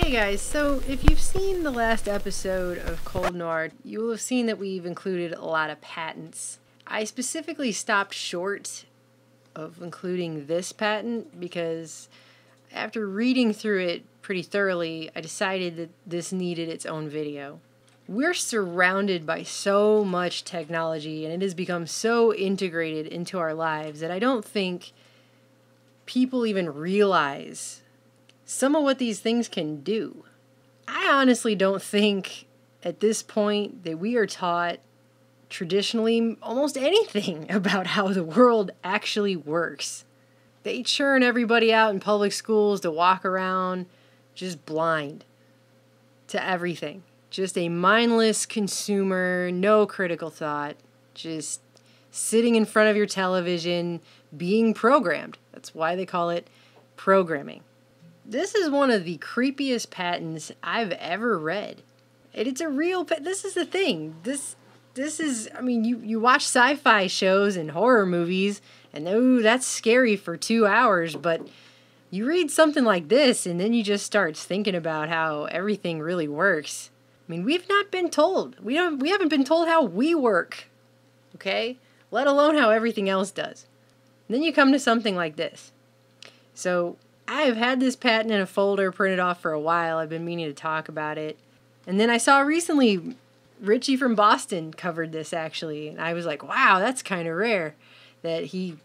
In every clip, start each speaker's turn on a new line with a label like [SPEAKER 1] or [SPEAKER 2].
[SPEAKER 1] Hey guys, so if you've seen the last episode of Cold Noir, you will have seen that we've included a lot of patents. I specifically stopped short of including this patent because after reading through it pretty thoroughly, I decided that this needed its own video. We're surrounded by so much technology and it has become so integrated into our lives that I don't think people even realize some of what these things can do. I honestly don't think at this point that we are taught traditionally almost anything about how the world actually works. They churn everybody out in public schools to walk around just blind to everything. Just a mindless consumer, no critical thought, just sitting in front of your television, being programmed. That's why they call it programming. This is one of the creepiest patents I've ever read. And it's a real this is the thing. This is, I mean, you watch sci-fi shows and horror movies, and oh, that's scary for 2 hours, but you read something like this, and then you just start thinking about how everything really works. I mean, we've not been told. We haven't been told how we work, okay? Let alone how everything else does. And then you come to something like this. So I have had this patent in a folder printed off for a while. I've been meaning to talk about it. And then I saw recently Richie from Boston covered this actually. And I was like, wow, that's kind of rare that he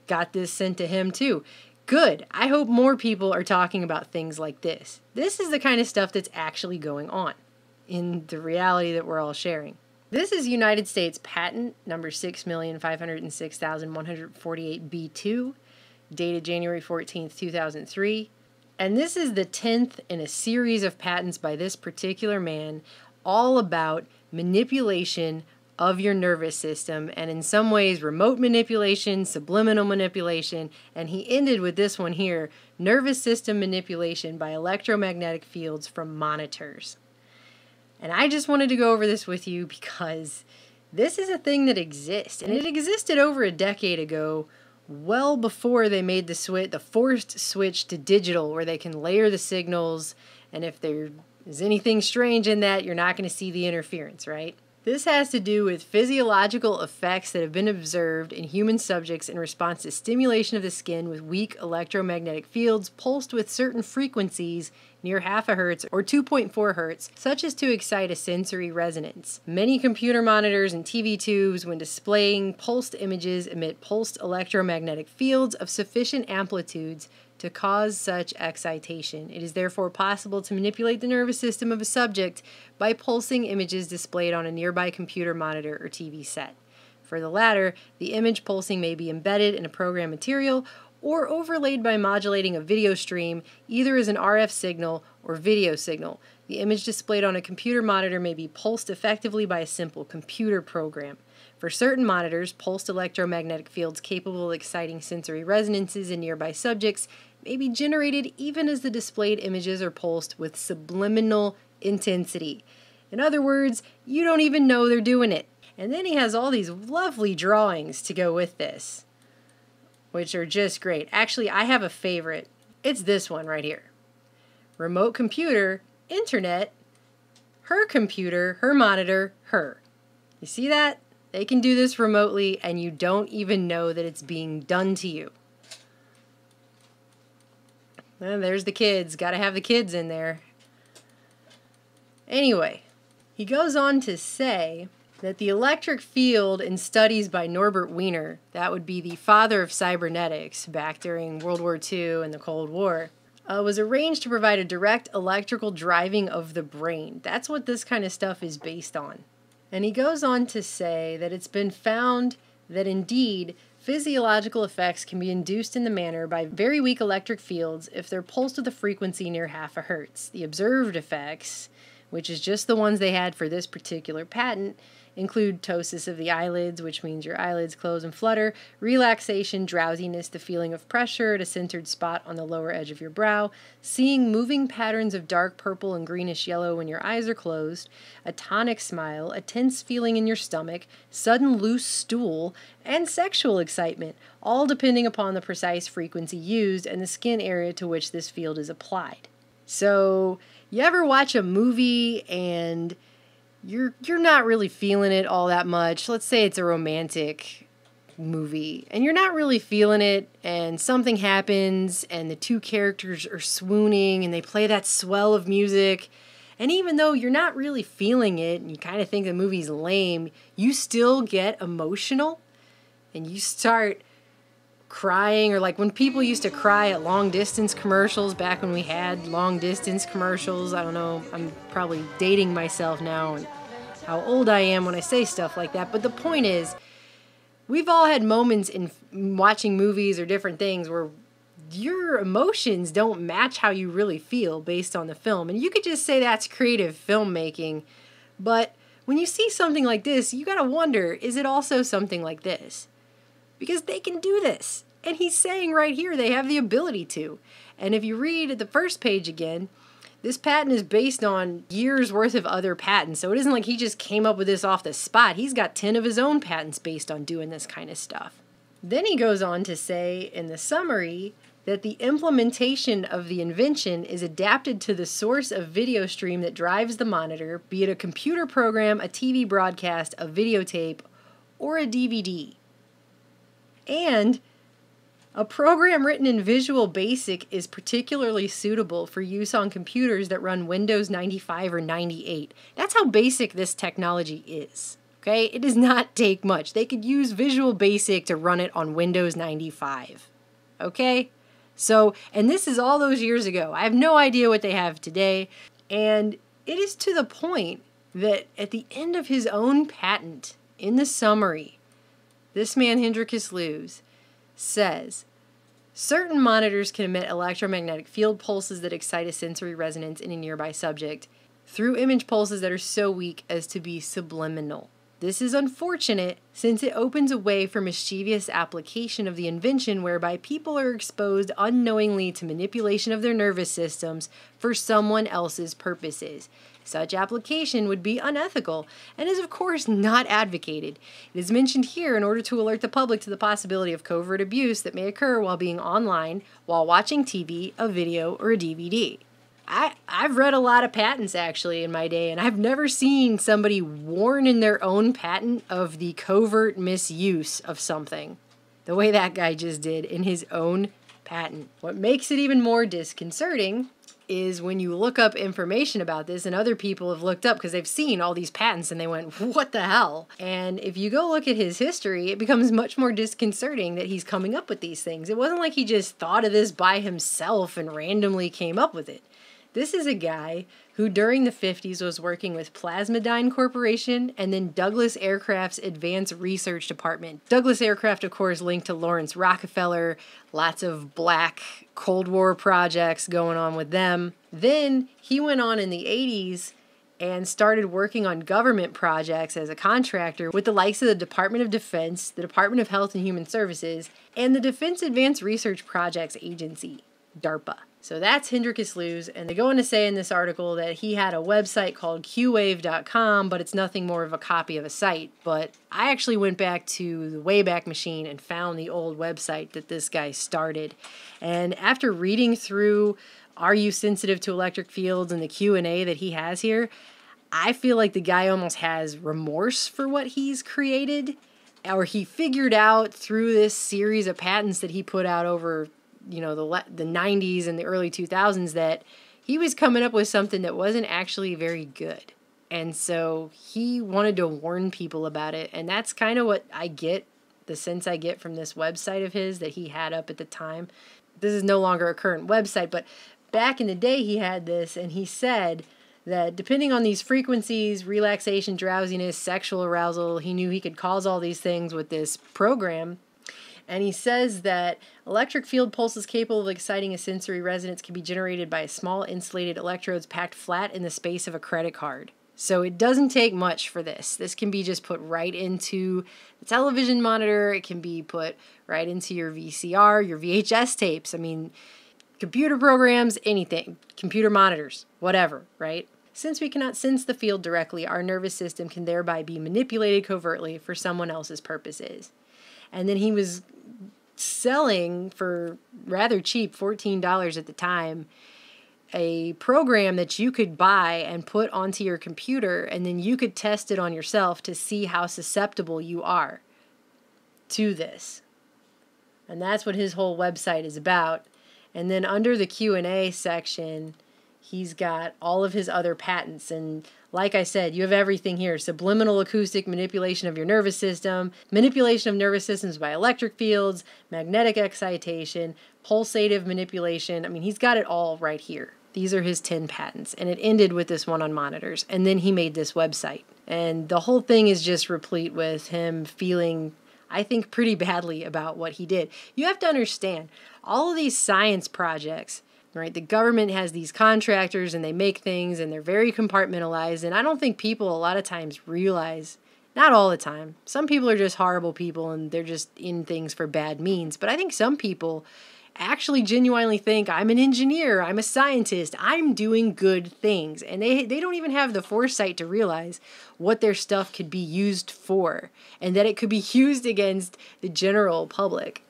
[SPEAKER 1] got this sent to him too. Good. I hope more people are talking about things like this. This is the kind of stuff that's actually going on in the reality that we're all sharing. This is United States patent number 6,506,148B2. Dated January 14th, 2003. And this is the 10th in a series of patents by this particular man, all about manipulation of your nervous system, and in some ways remote manipulation, subliminal manipulation, and he ended with this one here, nervous system manipulation by electromagnetic fields from monitors. And I just wanted to go over this with you because this is a thing that exists, and it existed over a decade ago, well before they made the forced switch to digital, where they can layer the signals, and if there is anything strange in that, you're not going to see the interference, right? This has to do with physiological effects that have been observed in human subjects in response to stimulation of the skin with weak electromagnetic fields pulsed with certain frequencies near half a hertz or 2.4 hertz, such as to excite a sensory resonance. Many computer monitors and TV tubes, when displaying pulsed images, emit pulsed electromagnetic fields of sufficient amplitudes to cause such excitation. It is therefore possible to manipulate the nervous system of a subject by pulsing images displayed on a nearby computer monitor or TV set. For the latter, the image pulsing may be embedded in a program material or overlaid by modulating a video stream, either as an RF signal or video signal. The image displayed on a computer monitor may be pulsed effectively by a simple computer program. For certain monitors, pulsed electromagnetic fields capable of exciting sensory resonances in nearby subjects may be generated even as the displayed images are pulsed with subliminal intensity. In other words, you don't even know they're doing it. And then he has all these lovely drawings to go with this, which are just great. Actually, I have a favorite. It's this one right here. Remote computer, internet, her computer, her monitor, her. You see that? They can do this remotely and you don't even know that it's being done to you. And there's the kids. Got to have the kids in there. Anyway, he goes on to say that the electric field in studies by Norbert Wiener, that would be the father of cybernetics back during World War II and the Cold War, was arranged to provide a direct electrical driving of the brain. That's what this kind of stuff is based on. And he goes on to say that it's been found that indeed physiological effects can be induced in the manner by very weak electric fields if they're pulsed with a frequency near half a hertz. The observed effects, which is just the ones they had for this particular patent, include ptosis of the eyelids, which means your eyelids close and flutter, relaxation, drowsiness, the feeling of pressure at a centered spot on the lower edge of your brow, seeing moving patterns of dark purple and greenish yellow when your eyes are closed, a tonic smile, a tense feeling in your stomach, sudden loose stool, and sexual excitement, all depending upon the precise frequency used and the skin area to which this field is applied. So, you ever watch a movie and you're not really feeling it all that much? Let's say it's a romantic movie and you're not really feeling it, and something happens and the two characters are swooning and they play that swell of music, and even though you're not really feeling it and you kind of think the movie's lame, you still get emotional and you start crying. Or like when people used to cry at long distance commercials back when we had long distance commercials. I don't know, I'm probably dating myself now and how old I am when I say stuff like that, but the point is, we've all had moments in watching movies or different things where your emotions don't match how you really feel based on the film. And you could just say that's creative filmmaking. But when you see something like this, you gotta wonder, is it also something like this? Because they can do this. And he's saying right here they have the ability to. And if you read at the first page again, this patent is based on years worth of other patents. So it isn't like he just came up with this off the spot. He's got 10 of his own patents based on doing this kind of stuff. Then he goes on to say in the summary that the implementation of the invention is adapted to the source of video stream that drives the monitor, be it a computer program, a TV broadcast, a videotape, or a DVD. And a program written in Visual Basic is particularly suitable for use on computers that run Windows 95 or 98. That's how basic this technology is. Okay? It does not take much. They could use Visual Basic to run it on Windows 95. Okay? So, and this is all those years ago. I have no idea what they have today. And it is to the point that at the end of his own patent, in the summary, this man, Hendrikus Lewes, says, certain monitors can emit electromagnetic field pulses that excite a sensory resonance in a nearby subject through image pulses that are so weak as to be subliminal. This is unfortunate since it opens a way for mischievous application of the invention whereby people are exposed unknowingly to manipulation of their nervous systems for someone else's purposes. Such application would be unethical and is of course not advocated. It is mentioned here in order to alert the public to the possibility of covert abuse that may occur while being online, while watching TV, a video, or a DVD. I've read a lot of patents actually in my day, and I've never seen somebody warn in their own patent of the covert misuse of something the way that guy just did in his own patent. What makes it even more disconcerting is when you look up information about this, and other people have looked up because they've seen all these patents and they went, what the hell? And if you go look at his history, it becomes much more disconcerting that he's coming up with these things. It wasn't like he just thought of this by himself and randomly came up with it. This is a guy who during the 50s was working with Plasmodine Corporation and then Douglas Aircraft's Advanced Research Department. Douglas Aircraft, of course, linked to Lawrence Rockefeller, lots of black Cold War projects going on with them. Then he went on in the 80s and started working on government projects as a contractor with the likes of the Department of Defense, the Department of Health and Human Services, and the Defense Advanced Research Projects Agency, DARPA. So that's Hendrikus Lewes, and they go on to say in this article that he had a website called qwave.com, but it's nothing more of a copy of a site. But I actually went back to the Wayback Machine and found the old website that this guy started. And after reading through Are You Sensitive to Electric Fields and the Q&A that he has here, I feel like the guy almost has remorse for what he's created, or he figured out through this series of patents that he put out over the 90s and the early 2000s that he was coming up with something that wasn't actually very good. And so he wanted to warn people about it. And that's kind of what I get, the sense I get from this website of his that he had up at the time. This is no longer a current website, but back in the day he had this, and he said that depending on these frequencies, relaxation, drowsiness, sexual arousal, he knew he could cause all these things with this program. And he says that electric field pulses capable of exciting a sensory resonance can be generated by small insulated electrodes packed flat in the space of a credit card. So it doesn't take much for this. This can be just put right into the television monitor. It can be put right into your VCR, your VHS tapes. I mean, computer programs, anything. Computer monitors, whatever, right? Since we cannot sense the field directly, our nervous system can thereby be manipulated covertly for someone else's purposes. And then he was selling for rather cheap, $14 at the time, a program that you could buy and put onto your computer, and then you could test it on yourself to see how susceptible you are to this. And that's what his whole website is about. And then under the Q&A section, he's got all of his other patents. And like I said, you have everything here. Subliminal acoustic manipulation of your nervous system, manipulation of nervous systems by electric fields, magnetic excitation, pulsative manipulation. I mean, he's got it all right here. These are his 10 patents. And it ended with this one on monitors. And then he made this website. And the whole thing is just replete with him feeling, I think, pretty badly about what he did. You have to understand, all of these science projects, right? The government has these contractors and they make things and they're very compartmentalized. And I don't think people a lot of times realize, not all the time, some people are just horrible people and they're just in things for bad means. But I think some people actually genuinely think, I'm an engineer, I'm a scientist, I'm doing good things. And they don't even have the foresight to realize what their stuff could be used for and that it could be used against the general public.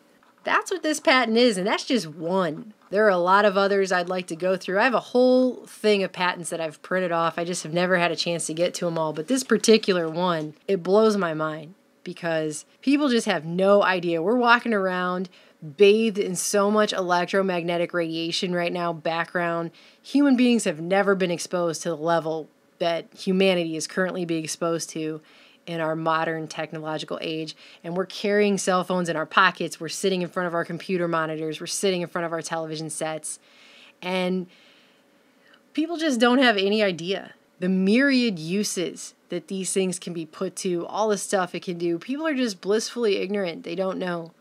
[SPEAKER 1] That's what this patent is, and that's just one. There are a lot of others I'd like to go through. I have a whole thing of patents that I've printed off. I just have never had a chance to get to them all. But this particular one, it blows my mind because people just have no idea. We're walking around bathed in so much electromagnetic radiation right now, background. Human beings have never been exposed to the level that humanity is currently being exposed to in our modern technological age. And we're carrying cell phones in our pockets. We're sitting in front of our computer monitors. We're sitting in front of our television sets. And people just don't have any idea the myriad uses that these things can be put to, all the stuff it can do. People are just blissfully ignorant. They don't know.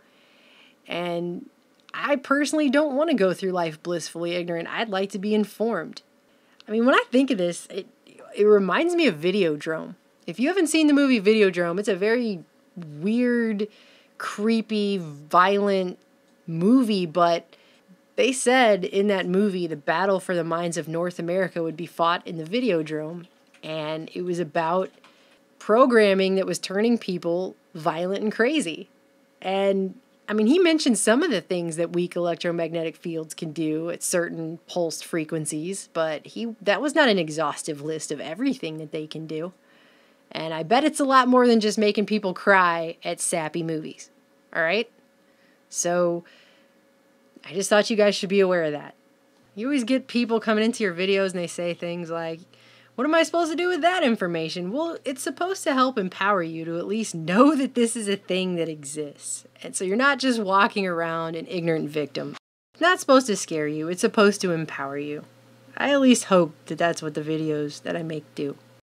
[SPEAKER 1] And I personally don't want to go through life blissfully ignorant. I'd like to be informed. I mean, when I think of this, it reminds me of Videodrome. If you haven't seen the movie Videodrome, it's a very weird, creepy, violent movie, but they said in that movie the battle for the minds of North America would be fought in the Videodrome, and it was about programming that was turning people violent and crazy. And I mean, he mentioned some of the things that weak electromagnetic fields can do at certain pulsed frequencies, but that was not an exhaustive list of everything that they can do. And I bet it's a lot more than just making people cry at sappy movies. All right? So I just thought you guys should be aware of that. You always get people coming into your videos and they say things like, what am I supposed to do with that information? Well, it's supposed to help empower you to at least know that this is a thing that exists. And so you're not just walking around an ignorant victim. It's not supposed to scare you. It's supposed to empower you. I at least hope that that's what the videos that I make do.